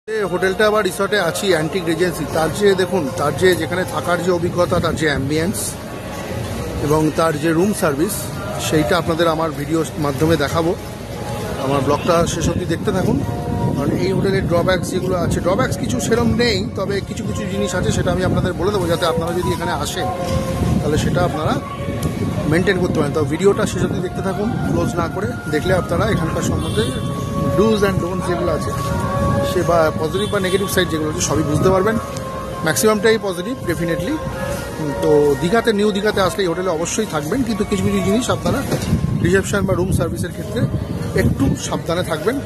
হোটেলটা বা রিসর্টে আছি অ্যান্টিক রিজেন্সি। তার যে দেখুন, তার যে যেখানে থাকার যে অভিজ্ঞতা, তার যে অ্যাম্বিয়েন্স এবং তার যে রুম সার্ভিস, সেইটা আপনাদের আমার ভিডিওর মাধ্যমে দেখাবো। আমার ব্লগটা শেষ অবধি দেখতে থাকুন। কারণ এই হোটেলের ড্রব্যাকস যেগুলো আছে, ড্রব্যাকস কিছু সেরম নেই, তবে কিছু কিছু জিনিস আছে, সেটা আমি আপনাদের বলে দেবো, যাতে আপনারা যদি এখানে আসেন তাহলে সেটা আপনারা মেনটেন করতে পারেন। তো ভিডিওটা শেষ অবধি দেখতে থাকুন, ক্লোজ না করে। দেখলে আপনারা এখানকার সম্বন্ধে ডুজ অ্যান্ড ডোন্টস যেগুলো আছে, সে বা পজিটিভ বা নেগেটিভ সাইড যেগুলো আছে, সবই বুঝতে পারবেন। ম্যাক্সিমামটাই পজিটিভ ডেফিনেটলি। তো দীঘাতে, নিউ দীঘাতে আসলে এই হোটেলে অবশ্যই থাকবেন, কিন্তু কিছু কিছু জিনিস আপনারা রিসেপশন বা রুম সার্ভিসের ক্ষেত্রে একটু সাবধানে থাকবেন।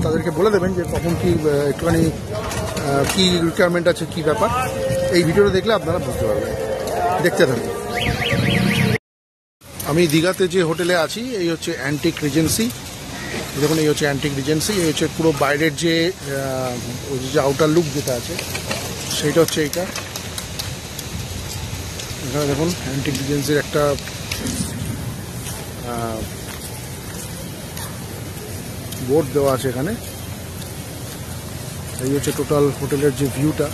তাদেরকে বলে দেবেন যে কখন কি একটুখানি কী রিকোয়ারমেন্ট আছে, কী ব্যাপার। এই ভিডিওটা দেখলে আপনারা বুঝতে পারবেন। দেখতে থাকুন। আমি দীঘাতে যে হোটেলে আছি, এই হচ্ছে অ্যান্টিক রিজেন্সি। দেখুন, এই হচ্ছে অ্যান্টিক রিজেন্সি। এই হচ্ছে পুরো বাইরের যে আউটার লুক যেটা আছে, সেইটা হচ্ছে এইটা। এখানে দেখুন অ্যান্টিক রিজেন্সির একটা বোর্ড দেওয়া আছে এখানে। এই হচ্ছে টোটাল হোটেলের যে ভিউটা।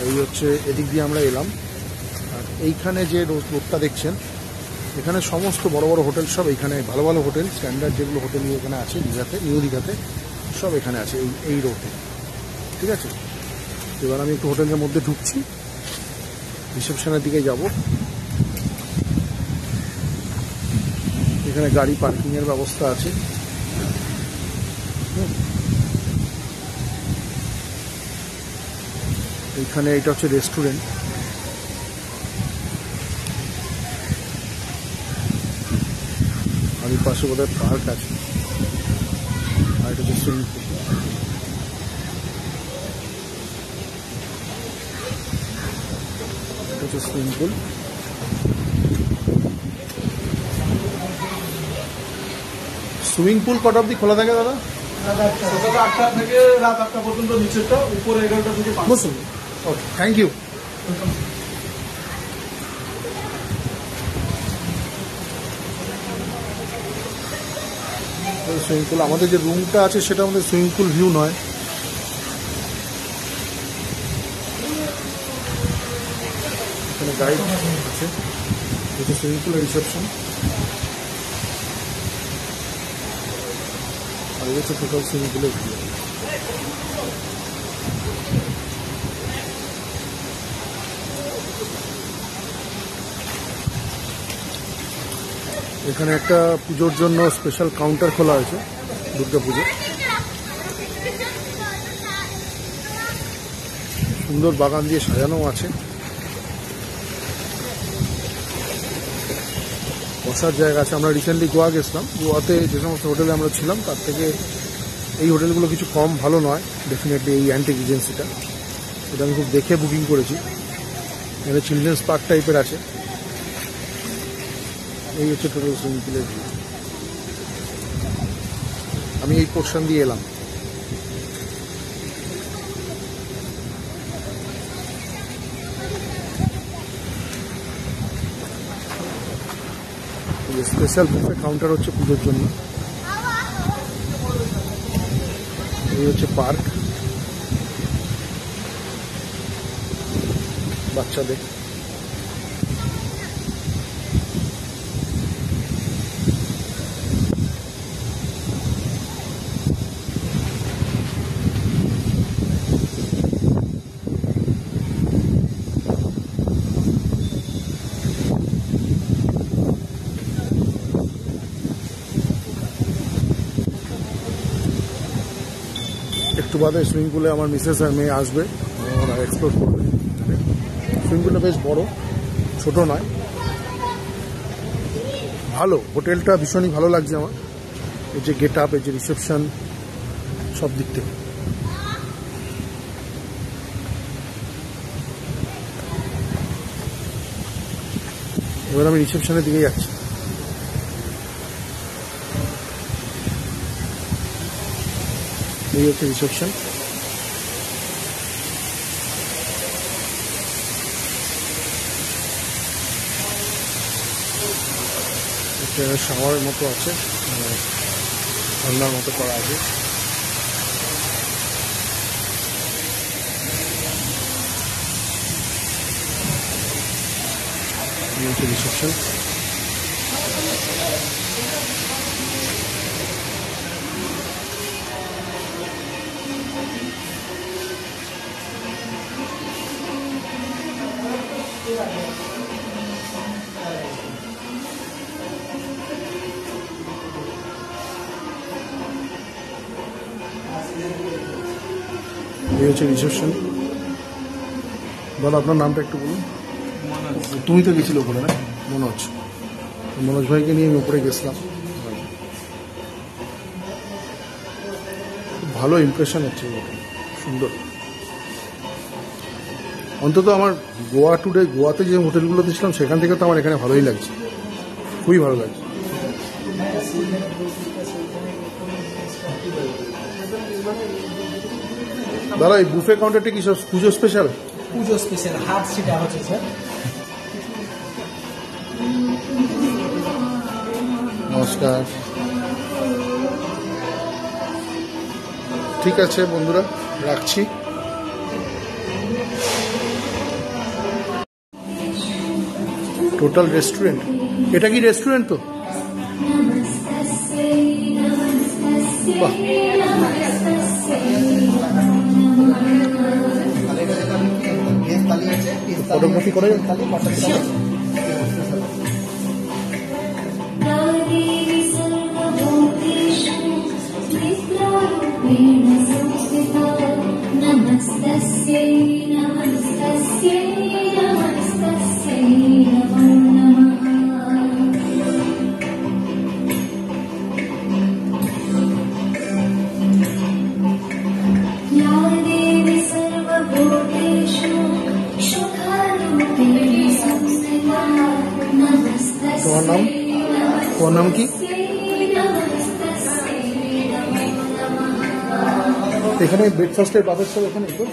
এই হচ্ছে, এদিক দিয়ে আমরা এলাম। আর এইখানে যে রোডটা দেখছেন, এখানে সমস্ত বড় বড় হোটেল সব এইখানে, ভালো ভালো হোটেল, স্ট্যান্ডার্ড যেগুলো হোটেল এখানে আছে দীঘাতে, নিউ দীঘাতে সব এখানে আছে এই রোডে। ঠিক আছে, এবার আমি একটু হোটেলের মধ্যে ঢুকছি, রিসেপশনের দিকে যাব। এখানে গাড়ি পার্কিংয়ের ব্যবস্থা আছে। এইখানে এটা হচ্ছে রেস্টুরেন্ট। আর এই পাশে বোধহয় পার্ক আছে। আর এটা হচ্ছে সুইমিং পুল। এটা হচ্ছে সুইমিং পুল। সুইমিং পুল কটা অবধি খোলা থাকে দাদা? সকাল 8টা থেকে রাত 8টা পর্যন্ত, নিচেরটা, উপরে 11টা থেকে 5টা। বসুন। ওকে, থ্যাংক ইউ। সুইমিং পুল, আমাদের যে রুমটা আছে সেটা আমাদের সুইমিং পুল ভিউ নয়। এখানে গাইড আছে। এটা সুইমিং পুলের রিসেপশন। আর এই হচ্ছে টোটাল সুইমিং পুলের ভিউ। এখানে একটা পুজোর জন্য স্পেশাল কাউন্টার খোলা হয়েছে, দুর্গা পুজো। সুন্দর বাগান দিয়ে সাজানো আছে। বসার জায়গা আছে। আমরা রিসেন্টলি গোয়া গেছিলাম। গোয়াতে যে সমস্ত হোটেলে আমরা ছিলাম, তার থেকে এই হোটেলগুলো কিছু কম ভালো নয় ডেফিনেটলি। এই অ্যান্টিক রিজেন্সিটা, এটা আমি খুব দেখে বুকিং করেছি। এখানে চিলড্রেন্স পার্ক টাইপের আছে। এই হচ্ছে টোটাল সুইমিং পুলের ভিউ। আমি এই পোর্শন দিয়ে এলাম। স্পেশাল বুফে কাউন্টার হচ্ছে পুজোর জন্য। এই হচ্ছে পার্ক বাচ্চাদের। একটু বাদে সুইমিং পুলে আমার মিসেস আর মেয়ে আসবে, ওরা এক্সপ্লোর করবে। সুইমিং পুলটা বেশ বড়, ছোট নয়, ভালো। হোটেলটা ভীষণই ভালো লাগছে আমার। এই যে গেট আপ, এই যে রিসেপশন, সব দিক থেকে। এবার আমি রিসেপশনের দিকে যাচ্ছি। এই হচ্ছে রিসেপশন। শাওয়ারের মতো আছে, ঠান্ডার মতো করা আছে। রিসেপশন। এই হচ্ছে রিসেপশন। দাদা আপনার নামটা একটু বলুন। তুমি তো গেছিলে ওপরে না? মনোজ। মনোজ ভাইকে নিয়ে আমি উপরে গেছিলাম। খুব ভালো ইমপ্রেশন হচ্ছে, সুন্দর। অন্তত আমার গোয়া টুডে, গোয়াতে যে হোটেলগুলোতে ছিলাম সেখান থেকে তো আমার এখানে ভালোই লাগছে, খুবই ভালো লাগছে। দাদা এই বুফে কাউন্টারটা কি সব পুজো স্পেশাল? পুজো স্পেশাল হাত সেটা হচ্ছে স্যার। নমস্কার। ঠিক আছে বন্ধুরা, রাখছি। টোটাল রেস্টুরেন্ট, এটা কি রেস্টুরেন্ট? তো বাহ, ফটোগ্রাফি করে তোমার নাম? তোমার নাম কি? এখানে ব্রেকফাস্টের বাফেট সব এখানে তো?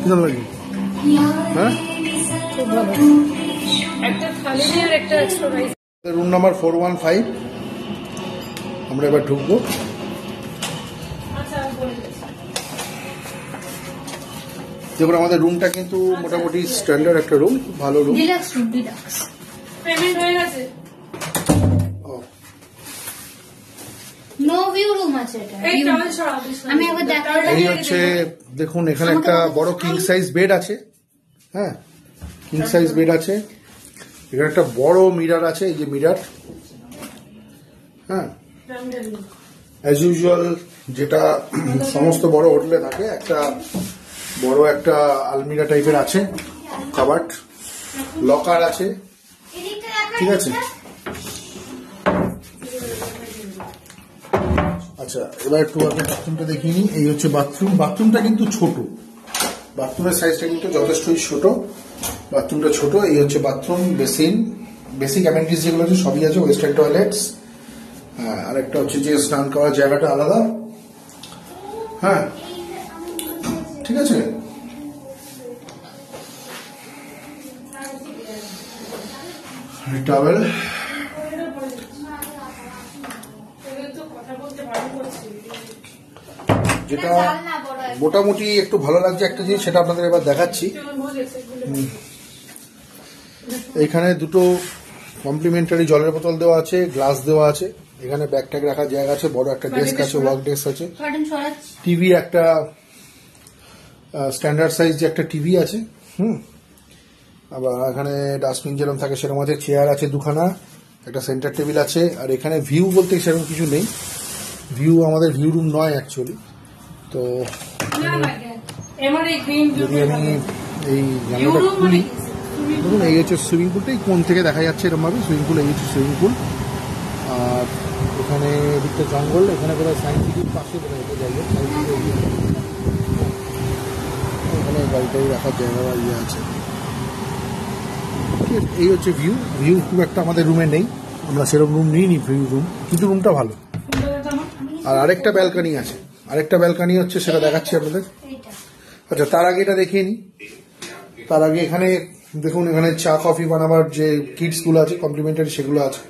কেমন লাগে? হ্যাঁ, রুম নাম্বার 415। আমরা এবার ঢুকবো। যেমন আমাদের রুমটা কিন্তু মোটামুটি স্ট্যান্ডার্ড একটা রুম, ভালো রুম। পেমেন্ট হয়ে গেছে। নো ভিউ রুম আছে এটা। আমি একবার দেখাবো। এই হচ্ছে দেখুন, এখানে একটা বড় কিং সাইজ বেড আছে। হ্যাঁ, কিং সাইজ বেড আছে। এখানে একটা বড় মিরার আছে, এই যে মিরার। হ্যাঁ, অ্যাজ ইউজুয়াল যেটা সমস্ত বড় হোটেলে থাকে, একটা বড় একটা আলমিরা টাইপের আছে, কাবার্ড, লকার আছে। ঠিক আছে, আচ্ছা এবার একটু আপনি বাথরুমটা দেখিয়ে নিন। এই হচ্ছে বাথরুম। বাথরুমটা কিন্তু ছোট, বাথরুমের সাইজটা কিন্তু যথেষ্টই ছোট। বাথরুমটা ছোট। এই হচ্ছে বাথরুম, বেসিন, বেসিক অ্যামেনিটিস যেগুলো আছে সবই আছে। ওয়েস্টার্ন টয়লেটস, আর একটা হচ্ছে যে স্নান করার জায়গাটা আলাদা। হ্যাঁ, ঠিক আছে। টাওয়েল, যেটা মোটামুটি একটু ভালো লাগছে একটা জিনিস, সেটা আপনাদের এবার দেখাচ্ছি। এখানে দুটো কমপ্লিমেন্টারি জলের বোতল দেওয়া আছে, গ্লাস দেওয়া আছে। এখানে ব্যাগ ট্যাগ রাখার জায়গা আছে, বড় একটা ডেস্ক আছে, ওয়ার্ক ডেস্ক আছে, টিভি একটা স্ট্যান্ডার্ড সাইজ যে একটা টিভি আছে। আবার এখানে ডাস্টবিন যেরকম থাকে সেরকম আছে, চেয়ার আছে দুখানা, একটা সেন্টার টেবিল আছে। আর এখানে ভিউ বলতে সেরকম কিছু নেই, ভিউ আমাদের ভিউ রুম নয় অ্যাকচুয়ালি। তো যদি আমি এই জানলাটা খুলি, দেখুন এই হচ্ছে সুইমিং পুলটা। এই কোন থেকে দেখা যাচ্ছে এরকম ভাবে সুইমিং পুল। এই হচ্ছে সুইমিং পুল। আর এখানে এদিকটা জঙ্গল, এখানে বোধহয় সায়েন্স সিটির পাশে বোধহয় জায়গা, সায়েন্স সিটি গাড়িটাই রাখার জায়গা বা ইয়ে আছে। ঠিক আছে, এই হচ্ছে ভিউ। ভিউ খুব একটা আমাদের রুমে নেই, আমরা সেরকম রুম নিইনি ভিউ রুম, কিন্তু রুমটা ভালো। আর আরেকটা ব্যালকানি আছে, আরেকটা ব্যালকানি হচ্ছে, সেটা দেখাচ্ছি আপনাদের। এইটা আচ্ছা, তার আগে এটা দেখিয়ে নিই। তার আগে এখানে দেখুন, এখানে চা কফি বানাবার যে কিটস গুলো আছে কমপ্লিমেন্টারি, সেগুলো আছে।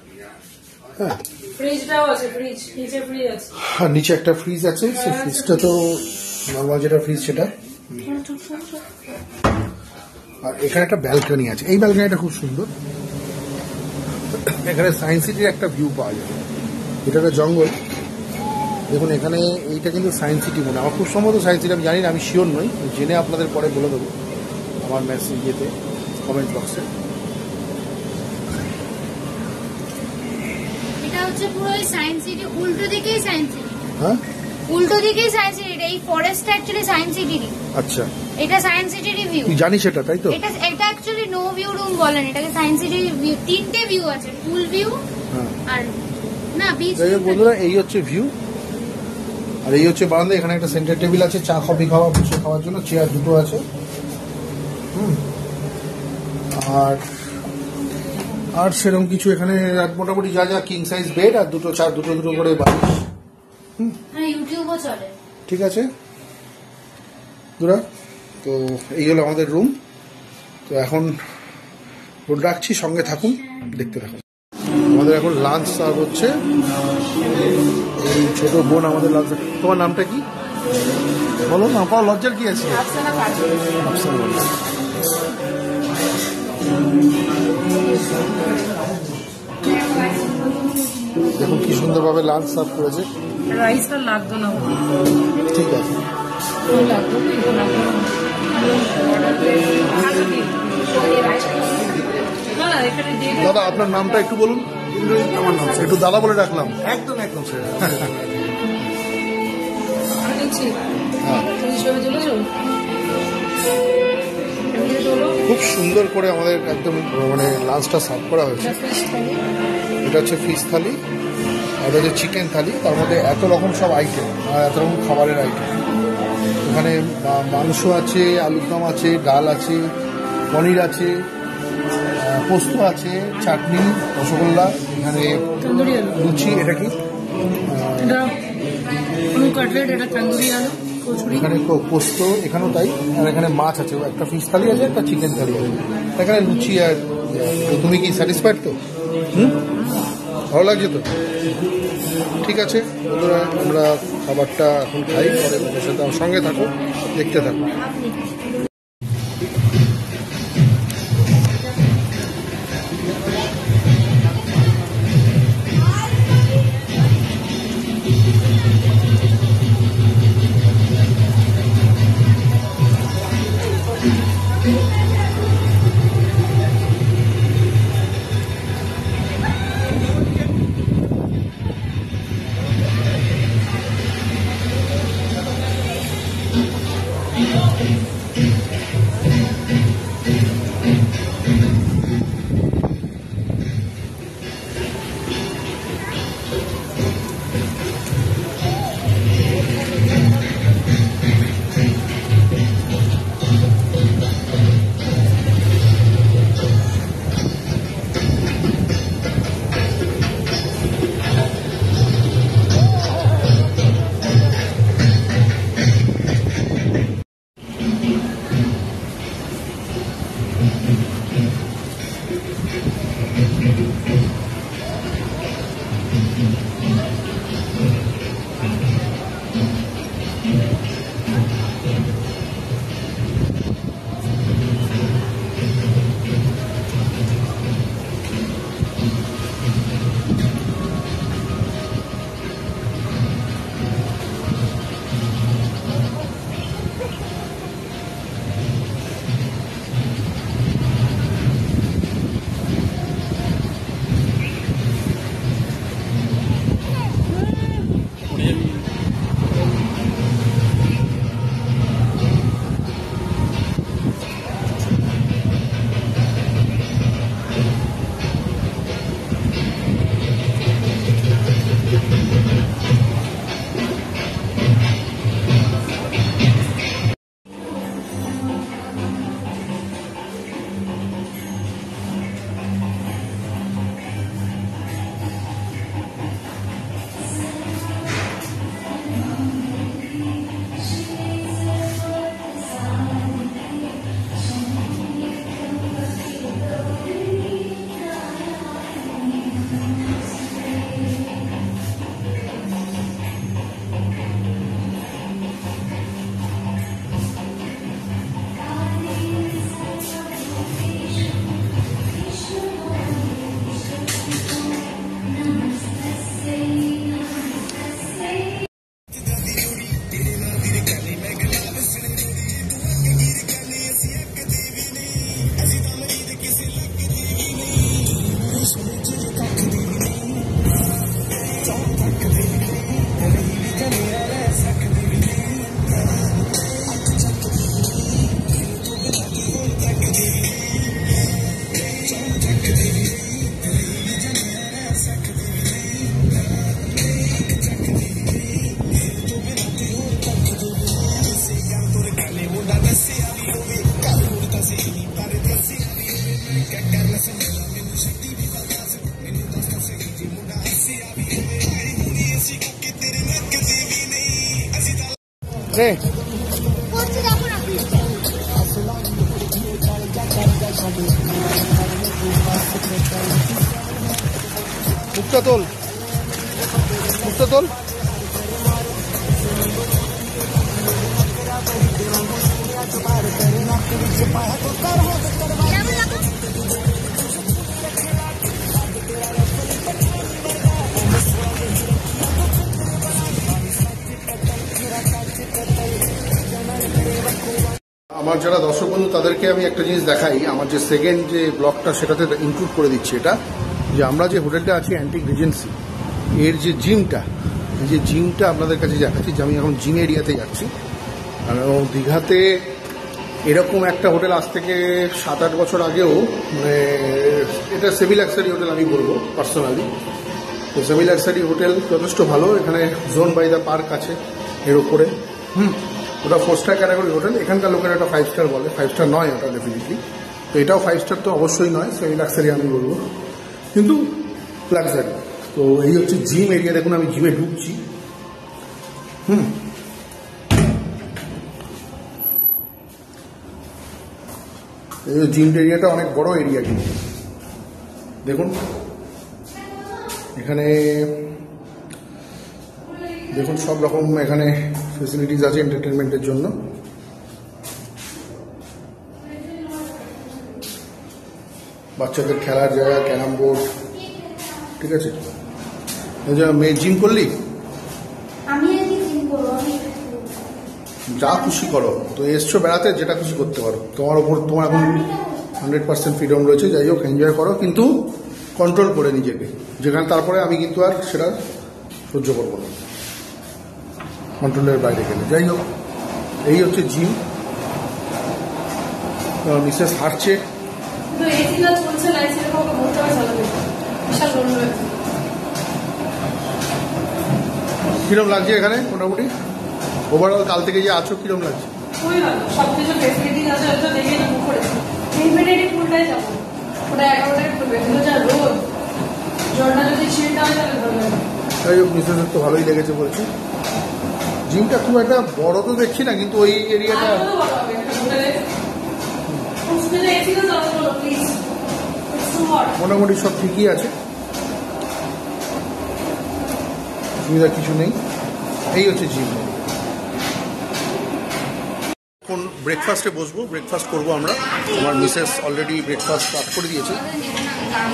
হ্যাঁ, ফ্রিজটাও আছে, ফ্রিজ নিচে ফ্রিজ আছে। আর নিচে একটা ফ্রিজ আছে, সেই ফ্রিজটা তো নর্মাল যেটা ফ্রিজ সেটা। আর এখানে একটা ব্যালকনি আছে, এই ব্যালকনিটা খুব সুন্দর। এখানে সায়েন্স সিটির একটা ভিউ পাওয়া যায়, এটা একটা জঙ্গল। দেখুন এখানে এইটা কিন্তু সায়েন্স সিটি মনে, আমার খুব সম্ভবত সায়েন্স সিটি, আমি জানি না, আমি শিওর নই, জেনে আপনাদের পরে বলে দেবো আমার মেসেজ ইয়েতে, কমেন্ট বক্সে। এটা হচ্ছে পুরো ওই সায়েন্স সিটি, উল্টো দিকেই সায়েন্স সিটি। হ্যাঁ, উল্টো দিকেই সায়েন্স সিটি, এই ফরেস্টটা অ্যাকচুয়ালি সায়েন্স সিটিরই। আচ্ছা, এটা সায়েন্স সিটিরই ভিউ। তুই জানিস এটা, তাই তো? এটা অ্যাকচুয়ালি নো ভিউ রুম বলেন এটাকে, সায়েন্স সিটির ভিউ। তিনটে ভিউ আছে, ফুল ভিউ হ্যাঁ, আর না বিচ। যাই হোক বন্ধুরা, এই হচ্ছে ভিউ। আর এই হচ্ছে বারান্দা, এখানে একটা সেন্টার টেবিল আছে, চা কফি খাওয়া, বসে খাওয়ার জন্য চেয়ার দুটো আছে। আর সেরকম কিছু এখানে মোটামুটি যা যা, কিং সাইজ বেড আর দুটো করে বালিশ। হ্যাঁ, ইউটিউবও চলে। ঠিক আছে বন্ধুরা, তো এই হলো আমাদের রুম। তো এখন ফোন রাখছি, সঙ্গে থাকুন, দেখতে থাকুন। আমাদের এখন লাঞ্চ সার্ভ হচ্ছে। এই ছোট বোন আমাদের লাঞ্চ। তোমার নামটা কি বলো না, পাও, লজ্জার কি আছে? আফসানা বলো। দেখুন কি সুন্দরভাবে লাঞ্চ সার্ভ করেছে। রাইসটা লাগতো না, ঠিক আছে, দাদা আপনার নামটা একটু বলুন। আমার নাম একটু দাদা বলে রাখলাম। একদম একদম স্যার। খুব সুন্দর করে আমাদের একদম মানে লাঞ্চটা সার্ভ করা হয়েছে। এটা হচ্ছে ফিশ থালি, আর এটা হচ্ছে চিকেন থালি। তার মধ্যে এত রকম সব আইটেম আর এত রকম খাবারের আইটেম। এখানে মাংস আছে, আলুর দম আছে, ডাল আছে, পনির আছে, পোস্ত আছে, চাটনি, রসগোল্লা, এখানে লুচি। এটা কি? এখানে পোস্ত, এখানেও তাই। আর এখানে মাছ আছে, একটা ফিশ থালি আছে, একটা চিকেন থালি আছে। এখানে লুচি। আর তুমি কি স্যাটিসফাইড তো? ভালো লাগছে তো? ঠিক আছে বন্ধুরা, আমরা খাবারটা এখন খাই, পরে ওদের সাথে আমার সঙ্গে থাকো, দেখতে থাকো। নে মুক্তা তোল, মুক্তা তোল। আমার যারা দর্শক বন্ধু তাদেরকে আমি একটা জিনিস দেখাই, আমার যে সেকেন্ড যে ব্লগটা সেটাতে ইনক্লুড করে দিচ্ছি এটা, যে আমরা যে হোটেলটা আছি অ্যান্টিক রিজেন্সি, এর যে জিমটা, এই যে জিমটা আপনাদের কাছে দেখাচ্ছি যে আমি এখন জিম এরিয়াতে যাচ্ছি। এবং দীঘাতে এরকম একটা হোটেল আজ থেকে 7-8 বছর আগেও, মানে এটা সেমি লাক্সারি হোটেল আমি বলবো পার্সোনালি। তো সেমি লাক্সারি হোটেল যথেষ্ট ভালো, এখানে জোন বাই দ্য পার্ক আছে এর ওপরে। ওটা 4 স্টার ক্যাটাগরি হোটেল, এখানকার লোকেরা একটা 5 স্টার বলে, 5 স্টার নয় ওটা ডেফিনেটলি। তো এটাও 5 স্টার তো অবশ্যই নয়, সেমি লাক্সারি আমি বলবো, কিন্তু লাক্সারি। তো এই হচ্ছে জিম এরিয়া, দেখুন আমি জিমে ঢুকছি। এই জিম এরিয়াটা অনেক বড় এরিয়া, কিন্তু দেখুন এখানে দেখুন সব রকম এখানে ফেসিলিটিস আছে এন্টারটেনমেন্টের জন্য। বাচ্চাদের খেলার জায়গা, ক্যারাম বোর্ড, ঠিক আছে। মেয়ে জিম করলি, যা খুশি করো, তো এসছো বেড়াতে, যেটা খুশি করতে পারো, তোমার ওপর তোমার এখন 100% ফ্রিডম রয়েছে। যাই হোক, এনজয় করো, কিন্তু কন্ট্রোল করে নিজেকে, যেখানে তারপরে আমি কিন্তু আর সেটা সহ্য করবো না, কন্ট্রোলের বাইরে গেলে। যাই হোক, এই হচ্ছে জিম। মিসেস হাঁটছে, কিরম লাগছে এখানে মোটামুটি ওভারঅল? কাল থেকে যে আছো কিরম লাগছে? খুবই ভালো, সবকিছু ফেসিলিটিস আছে, ওটা দেখে না বুক করেছি। 3 মিনিটে ফুলটাই যাবো, ওটা 11টায় খুলবে, কিন্তু যা রোদ, জলটা যদি ছিলটা হয় তাহলে ভালো হবে। যাই হোক, মিসেসের তো ভালোই লেগেছে বলছি। জিমটা খুব একটা বড় তো দেখছি না, কিন্তু ওই এরিয়াটা মোটামুটি সব ঠিকই আছে, অসুবিধা কিছু নেই। এই হচ্ছে জিম। এখন ব্রেকফাস্টে বসবো, ব্রেকফাস্ট করবো আমরা। আমার মিসেস অলরেডি ব্রেকফাস্ট স্টার্ট করে দিয়েছে,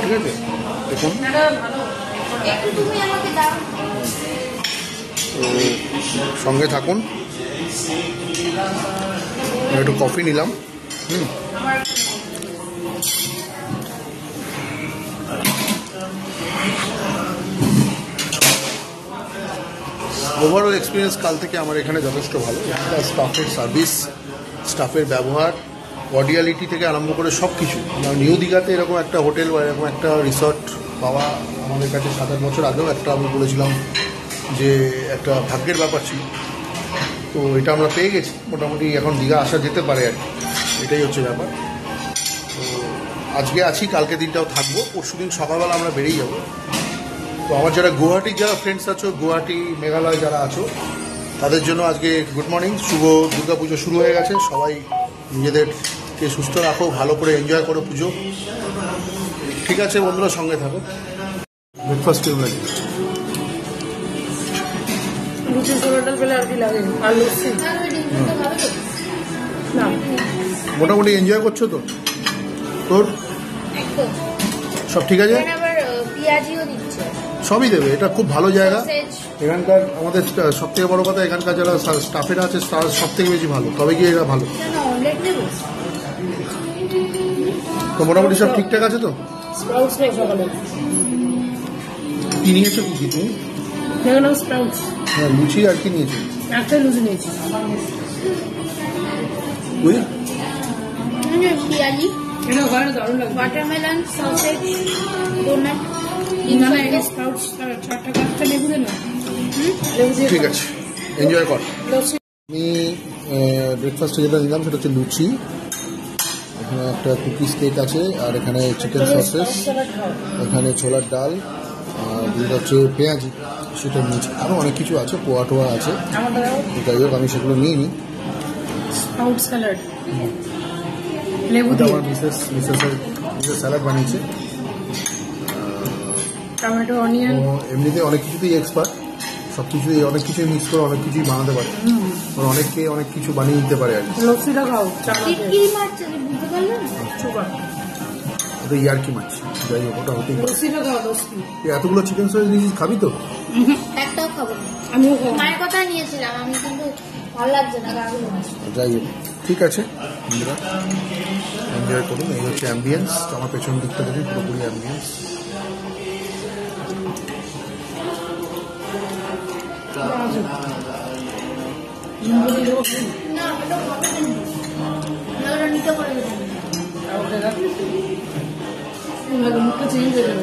ঠিক আছে। দেখুন, তো সঙ্গে থাকুন। একটু কফি নিলাম। ওভারঅল এক্সপিরিয়েন্স কাল থেকে আমার এখানে যথেষ্ট ভালো। স্টাফের সার্ভিস, স্টাফের ব্যবহার, কর্ডিয়ালিটি থেকে আরম্ভ করে সব কিছু। নিউ দীঘাতে এরকম একটা হোটেল বা এরকম একটা রিসর্ট পাওয়া আমাদের কাছে 7-8 বছর আগেও একটা আমি বলেছিলাম যে একটা ভাগ্যের ব্যাপার ছিল। তো এটা আমরা পেয়ে গেছি, মোটামুটি এখন দীঘা আসা যেতে পারে আর কি, এটাই হচ্ছে ব্যাপার। তো আজকে আছি, কালকে দিনটাও থাকবো, পরশু দিন সকালবেলা আমরা বেরিয়ে যাবো। তো আমার যারা গুয়াহাটির যারা ফ্রেন্ডস আছো, গুয়াহাটি মেঘালয় যারা আছো, তাদের জন্য আজকে গুড মর্নিং। শুভ দুর্গা পুজো শুরু হয়ে গেছে, সবাই নিজেদেরকে সুস্থ রাখো, ভালো করে এনজয় করো পুজো, ঠিক আছে বন্ধুরা, সঙ্গে থাকো। ব্রেকফাস্ট টেবিল লুচি ছোলাটা পেলে আর কি লাগে, আর লুচি না, মোটামুটি এনজয় করছো তো? তোর সব ঠিক আছে? সবই দেবে, এটা খুব ভালো জায়গা। এখানকার আমাদের সব থেকে বড় কথা, এখানকার যারা স্টাফেরা আছে তারা সব থেকে বেশি ভালো, তবে কি এরা ভালো। তো মোটামুটি সব ঠিকঠাক আছে তো? কি নিয়েছো কি তুমি? হ্যাঁ, লুচি আর কি নিয়েছো? একটা লুচি নিয়েছি। পিয়ালি, দারুণ লাগবে। ওয়াটারমেলন, সসেজ, ডোনাট, ঠিক আছে, এনজয় কর। আমি ব্রেকফাস্টে যেটা নিলাম সেটা হচ্ছে লুচি, এখানে একটা কুকিজ কেক আছে, আর এখানে চিকেন সসেস, এখানে ছোলার ডাল, আর দুটো হচ্ছে পেঁয়াজি। সেটা নিয়েছি। আরও অনেক কিছু আছে, পোয়া টোয়া আছে, যাই হোক আমি সেগুলো নিয়ে নিই। স্প্রাউট স্যালাড, লেবু ওটা দিয়ে, আমার মিসেস স্যালাড বানিয়েছে। Tomato, onion. ও এমনিতে অনেক কিছুতেই এক্সপার্ট, সব কিছুই অনেক কিছুই মিক্স করে অনেক কিছুই বানাতে পারে। ওর অনেকে অনেক কিছু বানিয়ে দিতে পারে আর কি। লস্যিটা খাও, চা কি মাছ বুঝতে পারলেন? সুগার। ওটা ইয়ার্কি মাছ, যাই হোক ওটা হতেই পারে। লস্যিটা খাও, লস্যি। তুই এতগুলো চিকেন সস নিয়েছিস, খাবি তো? একটাও খাবো না। আমিও খাবো। মায়ের কথা নিয়েছিলাম আমি, কিন্তু ভালো লাগছে না রাগুলো। যাই হোক ঠিক আছে বন্ধুরা, এনজয় করুন। এই হচ্ছে অ্যাম্বিয়েন্স, আমার পেছন দিকটা দেখুন পুরোপুরি অ্যাম্বিয়েন্স। না ওটা খাবো না, ওটা নিতে করে দেবেন। মুখটা চেঞ্জ হয়ে যাবে।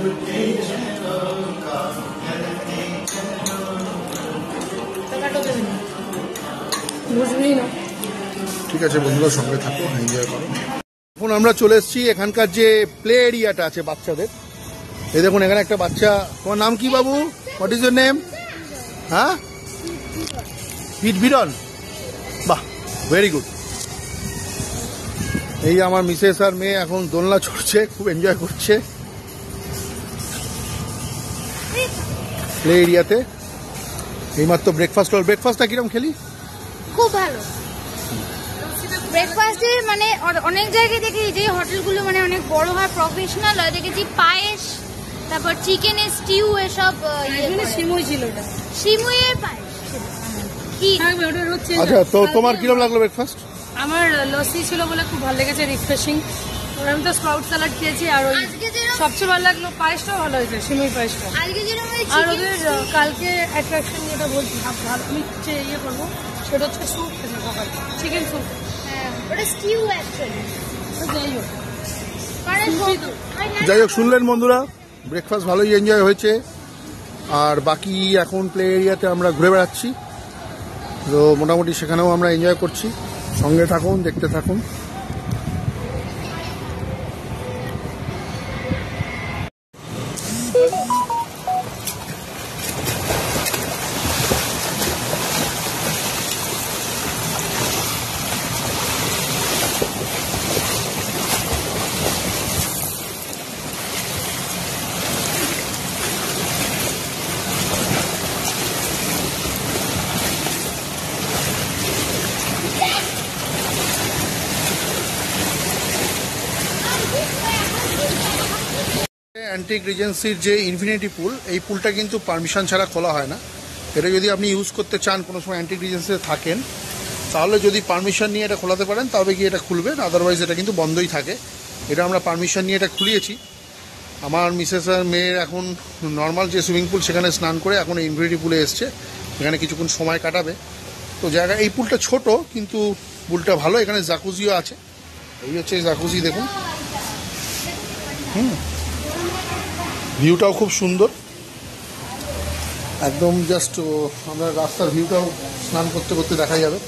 টাকাটা দেবেন না। বুঝবি না। ঠিক আছে বন্ধুরা, সঙ্গে থাকো, এনজয় করো। এখন আমরা চলে এসেছি এখানকার যে প্লে এরিয়াটা আছে বাচ্চাদের। এই দেখুন এখানে একটা বাচ্চা, তোমার নাম কি বাবু? What is your name? হ্যাঁ, হিট বিরন, বাহ ভেরি গুড। এই আমার মিসেস আর মেয়ে এখন দোলনা চড়ছে, খুব এনজয় করছে প্লে এরিয়াতে। এইমাত্র ব্রেকফাস্ট হল। ব্রেকফাস্টটা কিরম খেলি? খুব ভালো ব্রেকফাস্টে, মানে অনেক জায়গায় দেখি যে হোটেলগুলো মানে অনেক বড় হয়, প্রফেশনাল হয়, দেখেছি পায়েস, তারপর চিকেনের স্টিউ, এসব সিমুই ছিল ওটা। শিমুইয়ের পায়েস কি থাকবে, ওটা রোজ চেঞ্জ। আচ্ছা, তো তোমার কিরম লাগলো ব্রেকফাস্ট? আমার লস্যি ছিল বলে খুব ভালো লেগেছে, রিফ্রেশিং। আমি তো স্প্রাউট স্যালাড খেয়েছি, আর ওই আজকে যেরকম- সবচেয়ে ভালো লাগলো পায়েসটাও ভালো হয়েছে, সিমুই পায়েসটা। আজকে যেরকম ওই আর chicken ওদের কালকে অ্যাট্রাকশন যেটা বলছি, ভালো আমি ইয়ে করবো, সেটা হচ্ছে স্যুপ খেতে সকাল, চিকেন স্যুপ। হ্যাঁ, ওটা স্টিউ অ্যাকচুয়ালি। যাই হোক, মানে যাই হোক শুনলেন বন্ধুরা, ব্রেকফাস্ট ভালোই এনজয় হয়েছে। আর বাকি এখন প্লে এরিয়াতে আমরা ঘুরে বেড়াচ্ছি, তো মোটামুটি সেখানেও আমরা এনজয় করছি। সঙ্গে থাকুন, দেখতে থাকুন। অ্যান্টিক রিজেন্সির যে ইনফিনিটি পুল, এই পুলটা কিন্তু পারমিশন ছাড়া খোলা হয় না। এটা যদি আপনি ইউজ করতে চান, কোনো সময় অ্যান্টিক রিজেন্সিতে থাকেন, তাহলে যদি পারমিশন নিয়ে এটা খোলাতে পারেন তবে গিয়ে এটা খুলবেন, আদারওয়াইজ এটা কিন্তু বন্ধই থাকে। এটা আমরা পারমিশন নিয়ে এটা খুলিয়েছি। আমার মিসেস আর মেয়ের এখন নর্মাল যে সুইমিং পুল সেখানে স্নান করে এখন ইনফিনিটি পুলে এসছে, এখানে কিছুক্ষণ সময় কাটাবে। তো জায়গা, এই পুলটা ছোট কিন্তু পুলটা ভালো, এখানে জাকুজিও আছে। এই হচ্ছে জাকুজি, দেখুন। ভিউটাও খুব সুন্দর, একদম জাস্ট আমরা রাস্তার ভিউটাও স্নান করতে করতে দেখা যাবে।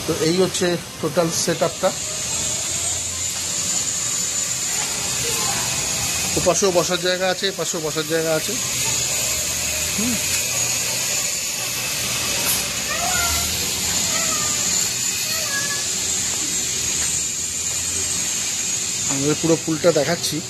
তো এই হচ্ছে টোটাল সেট আপটা। ওপাশেও বসার জায়গা আছে, এপাশেও বসার জায়গা আছে। আমাদের পুরো পুলটা দেখাচ্ছি।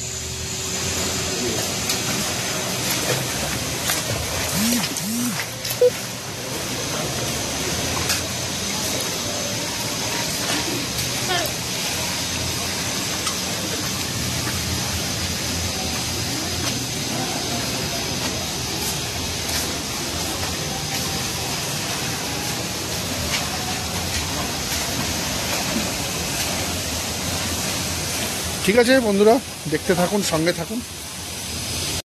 ঠিক আছে বন্ধুরা, দেখতে থাকুন, সঙ্গে থাকুন।